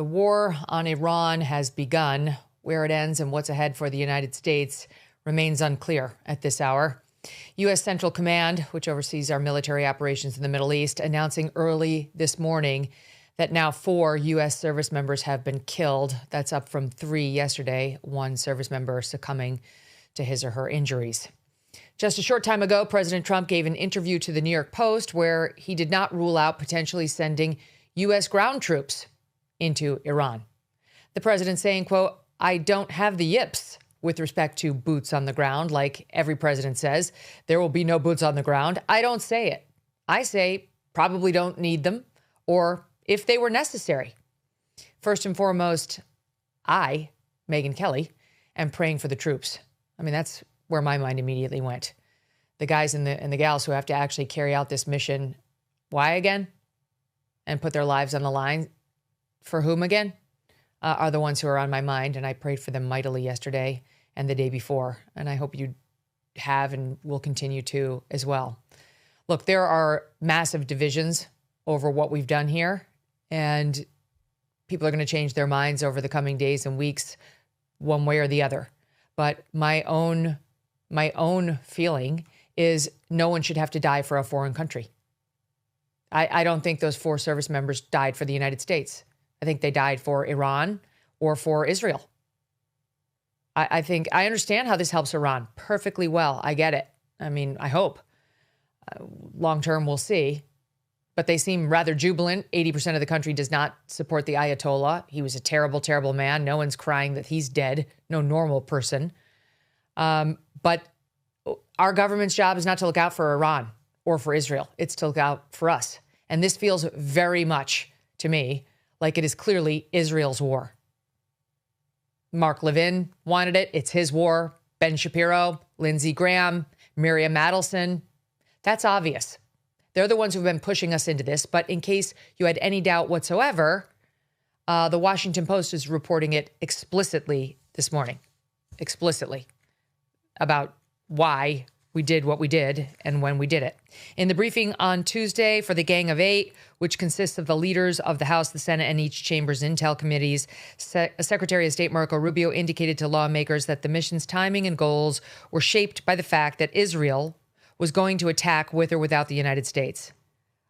The war on Iran has begun. Where it ends and what's ahead for the United States remains unclear at this hour. U.S. Central Command, which oversees our military operations in the Middle East, announcing early this morning that now 4 U.S. service members have been killed. That's up from 3 yesterday, 1 service member succumbing to his or her injuries. Just a short time ago, President Trump gave an interview to the New York Post where he did not rule out potentially sending U.S. ground troops into Iran. The president saying, quote, "I don't have the yips with respect to boots on the ground, like every president says. There will be no boots on the ground. I don't say it. I say probably don't need them, or if they were necessary. First and foremost, I, Megyn Kelly, am praying for the troops." I mean, that's where my mind immediately went. The guys and the gals who have to actually carry out this mission, why again? And put their lives on the line for whom again? Are the ones who are on my mind, and I prayed for them mightily yesterday and the day before, and I hope you have and will continue to as well. Look, there are massive divisions over what we've done here, and people are going to change their minds over the coming days and weeks, one way or the other. But my own feeling is no one should have to die for a foreign country. I don't think those 4 service members died for the United States. I think they died for Iran or for Israel. I think I understand how this helps Iran perfectly well. I get it. I mean, I hope. Long term, we'll see. But they seem rather jubilant. 80% of the country does not support the Ayatollah. He was a terrible, terrible man. No one's crying that he's dead. No normal person. But our government's job is not to look out for Iran or for Israel. It's to look out for us. And this feels very much, to me, like it is clearly Israel's war. Mark Levin wanted it. It's his war. Ben Shapiro, Lindsey Graham, Miriam Adelson. That's obvious. They're the ones who've been pushing us into this. But in case you had any doubt whatsoever, the Washington Post is reporting it explicitly this morning. Explicitly. About why we did what we did and when we did it. In the briefing on Tuesday for the Gang of Eight, which consists of the leaders of the House, the Senate, and each chamber's intel committees, Secretary of State Marco Rubio indicated to lawmakers that the mission's timing and goals were shaped by the fact that Israel was going to attack with or without the United States,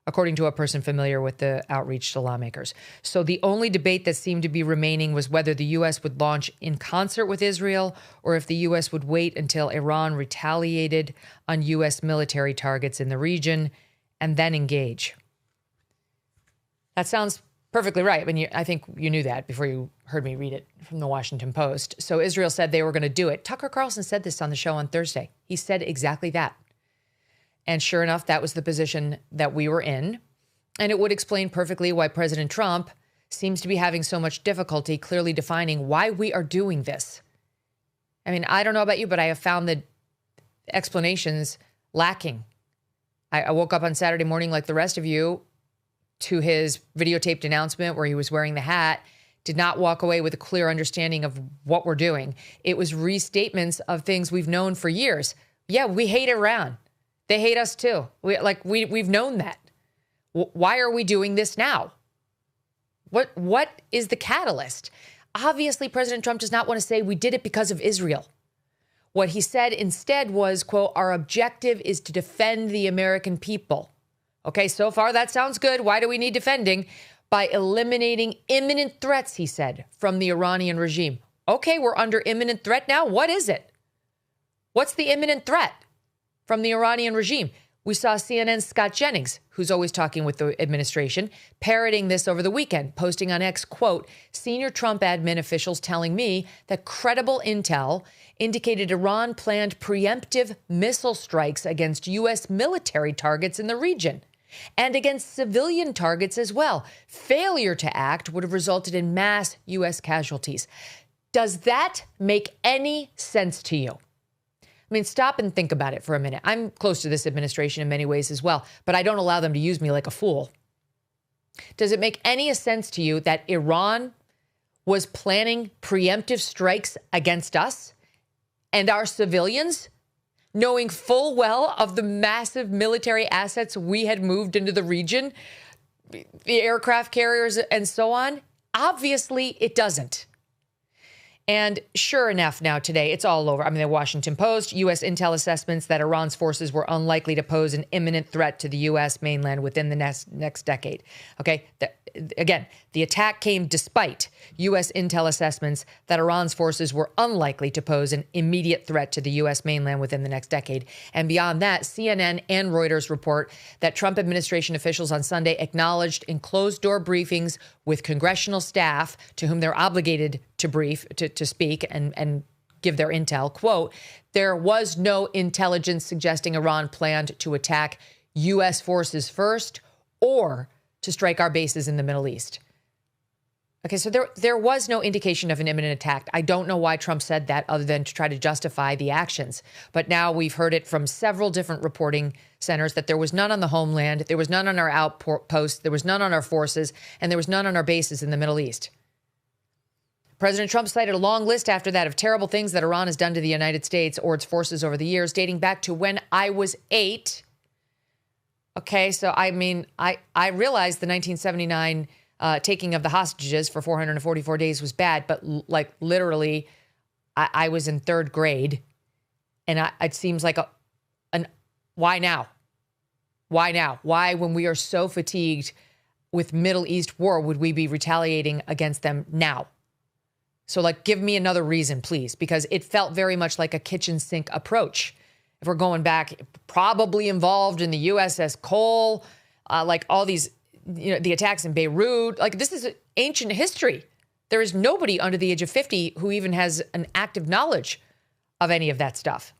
according to a person familiar with the outreach to lawmakers. So the only debate that seemed to be remaining was whether the U.S. would launch in concert with Israel or if the U.S. would wait until Iran retaliated on U.S. military targets in the region and then engage. That sounds perfectly right. I mean, I think you knew that before you heard me read it from the Washington Post. So Israel said they were going to do it. Tucker Carlson said this on the show on Thursday. He said exactly that. And sure enough, that was the position that we were in. And it would explain perfectly why President Trump seems to be having so much difficulty clearly defining why we are doing this. I mean, I don't know about you, but I have found the explanations lacking. I woke up on Saturday morning like the rest of you to his videotaped announcement where he was wearing the hat, did not walk away with a clear understanding of what we're doing. It was restatements of things we've known for years. Yeah, we hate Iran. They hate us too. We've known that. Why are we doing this now? What is the catalyst? Obviously, President Trump does not want to say we did it because of Israel. What he said instead was, quote, "Our objective is to defend the American people." Okay, so far that sounds good. Why do we need defending? By eliminating imminent threats, he said, from the Iranian regime. Okay, we're under imminent threat now. What is it? What's the imminent threat from the Iranian regime? We saw CNN's Scott Jennings, who's always talking with the administration, parroting this over the weekend, posting on X, quote, "Senior Trump admin officials telling me that credible intel indicated Iran planned preemptive missile strikes against U.S. military targets in the region and against civilian targets as well. Failure to act would have resulted in mass U.S. casualties." Does that make any sense to you? I mean, stop and think about it for a minute. I'm close to this administration in many ways as well, but I don't allow them to use me like a fool. Does it make any sense to you that Iran was planning preemptive strikes against us and our civilians, knowing full well of the massive military assets we had moved into the region, the aircraft carriers and so on? Obviously, it doesn't. And sure enough, now today, it's all over. I mean, the Washington Post, U.S. intel assessments that Iran's forces were unlikely to pose an imminent threat to the U.S. mainland within the next decade. Okay, again, the attack came despite U.S. intel assessments that Iran's forces were unlikely to pose an immediate threat to the U.S. mainland within the next decade. And beyond that, CNN and Reuters report that Trump administration officials on Sunday acknowledged in closed-door briefings with congressional staff to whom they're obligated to brief, to speak and give their intel, quote, there was no intelligence suggesting Iran planned to attack U.S. forces first or to strike our bases in the Middle East. Okay, so there was no indication of an imminent attack. I don't know why Trump said that other than to try to justify the actions. But now we've heard it from several different reporting centers that there was none on the homeland, there was none on our outposts, there was none on our forces, and there was none on our bases in the Middle East. President Trump cited a long list after that of terrible things that Iran has done to the United States or its forces over the years, dating back to when I was 8. Okay, so I mean, I realized the 1979 taking of the hostages for 444 days was bad, but like literally, I was in 3rd grade, and it seems like why now? Why now? Why, when we are so fatigued with Middle East war, would we be retaliating against them now? So, like, give me another reason, please, because it felt very much like a kitchen sink approach. If we're going back, probably involved in the USS Cole, like all these, the attacks in Beirut, like this is ancient history. There is nobody under the age of 50 who even has an active knowledge of any of that stuff.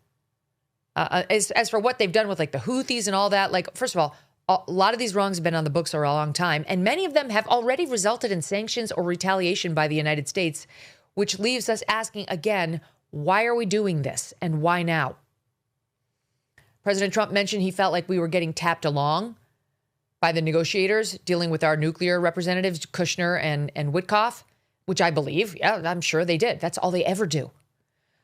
As for what they've done with like the Houthis and all that, like, first of all, a lot of these wrongs have been on the books for a long time, and many of them have already resulted in sanctions or retaliation by the United States, which leaves us asking again, why are we doing this and why now? President Trump mentioned he felt like we were getting tapped along by the negotiators dealing with our nuclear representatives, Kushner and Witkoff, which I believe, yeah, I'm sure they did. That's all they ever do.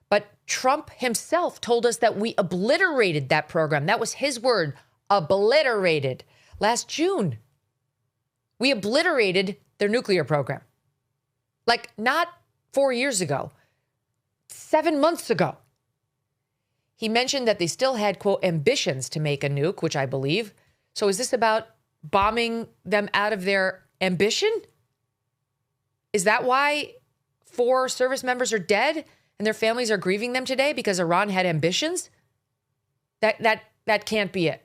But Trump himself told us that we obliterated that program. That was his word, obliterated, last June. We obliterated their nuclear program. Like not 4 years ago, 7 months ago. He mentioned that they still had, quote, ambitions to make a nuke, which I believe. So is this about bombing them out of their ambition? Is that why 4 service members are dead and their families are grieving them today because Iran had ambitions? That can't be it.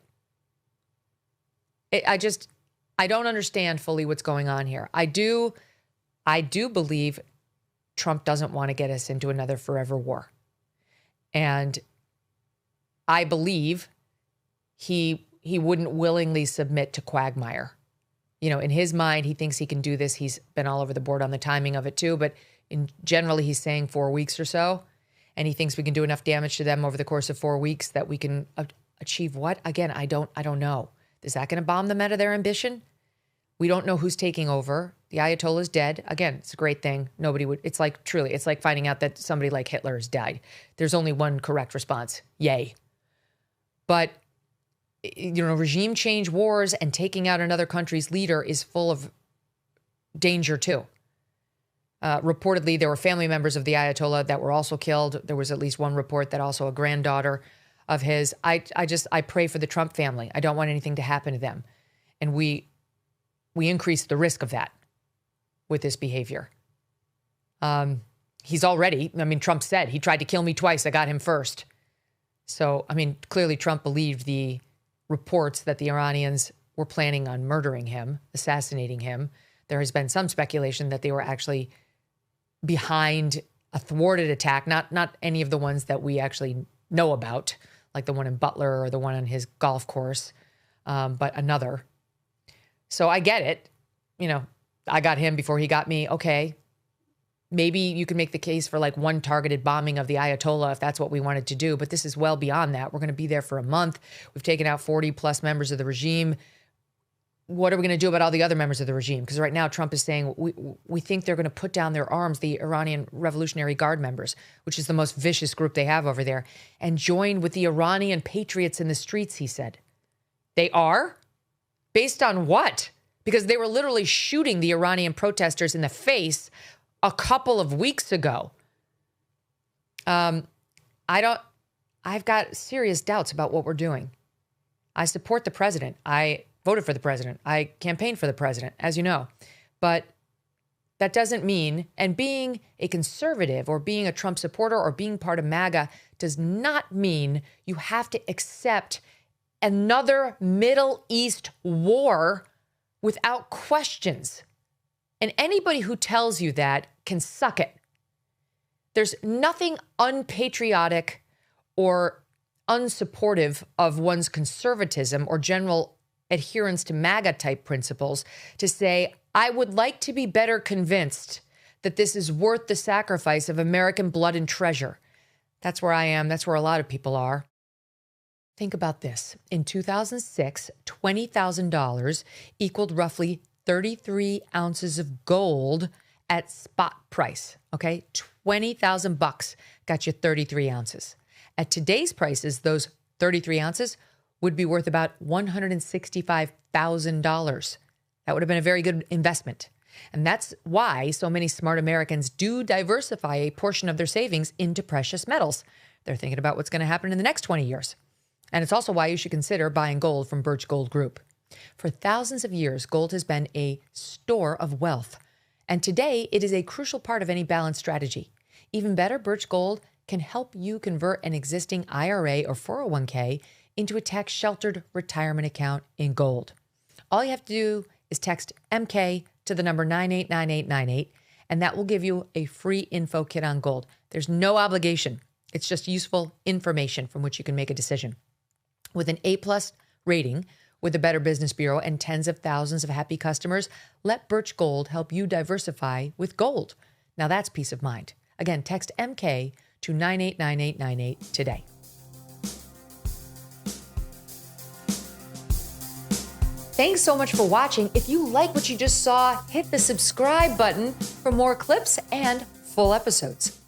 I don't understand fully what's going on here. I do believe Trump doesn't want to get us into another forever war. And I believe he wouldn't willingly submit to quagmire. In his mind, he thinks he can do this. He's been all over the board on the timing of it too, but generally he's saying 4 weeks or so, and he thinks we can do enough damage to them over the course of 4 weeks that we can achieve what? Again, I don't know. Is that going to bomb them out of their ambition? We don't know who's taking over. The Ayatollah's dead. Again, it's a great thing. Nobody would, it's like finding out that somebody like Hitler has died. There's only one correct response. Yay. But, regime change wars and taking out another country's leader is full of danger too. Reportedly, there were family members of the Ayatollah that were also killed. There was at least one report that also a granddaughter of his. I pray for the Trump family. I don't want anything to happen to them. And we increase the risk of that with this behavior. He's already, Trump said he tried to kill me twice. I got him first. So, clearly Trump believed the reports that the Iranians were planning on murdering him, assassinating him. There has been some speculation that they were actually behind a thwarted attack, not any of the ones that we actually know about, like the one in Butler or the one on his golf course, but another. So I get it. I got him before he got me. Okay. Maybe you can make the case for like one targeted bombing of the Ayatollah if that's what we wanted to do. But this is well beyond that. We're going to be there for a month. We've taken out 40 plus members of the regime. What are we going to do about all the other members of the regime? Because right now Trump is saying we think they're going to put down their arms, the Iranian Revolutionary Guard members, which is the most vicious group they have over there, and join with the Iranian patriots in the streets, he said. They are? Based on what? because they were literally shooting the Iranian protesters in the face a couple of weeks ago. I've got serious doubts about what we're doing. I support the president. I voted for the president. I campaigned for the president, as you know. But that doesn't mean, and being a conservative or being a Trump supporter or being part of MAGA does not mean you have to accept another Middle East war without questions. And anybody who tells you that can suck it. There's nothing unpatriotic or unsupportive of one's conservatism or general adherence to MAGA type principles to say, I would like to be better convinced that this is worth the sacrifice of American blood and treasure. That's where I am. That's where a lot of people are. Think about this. In 2006, $20,000 equaled roughly 33 ounces of gold at spot price. Okay, $20,000 got you 33 ounces. At today's prices, those 33 ounces would be worth about $165,000. That would have been a very good investment. And that's why so many smart Americans do diversify a portion of their savings into precious metals. They're thinking about what's going to happen in the next 20 years. And it's also why you should consider buying gold from Birch Gold Group. For thousands of years, gold has been a store of wealth. And today, it is a crucial part of any balanced strategy. Even better, Birch Gold can help you convert an existing IRA or 401k into a tax-sheltered retirement account in gold. All you have to do is text MK to the number 989898, and that will give you a free info kit on gold. There's no obligation. It's just useful information from which you can make a decision. With an A+ rating with the Better Business Bureau and tens of thousands of happy customers, let Birch Gold help you diversify with gold. Now that's peace of mind. Again, text MK to 989898 today. Thanks so much for watching. If you like what you just saw, hit the subscribe button for more clips and full episodes.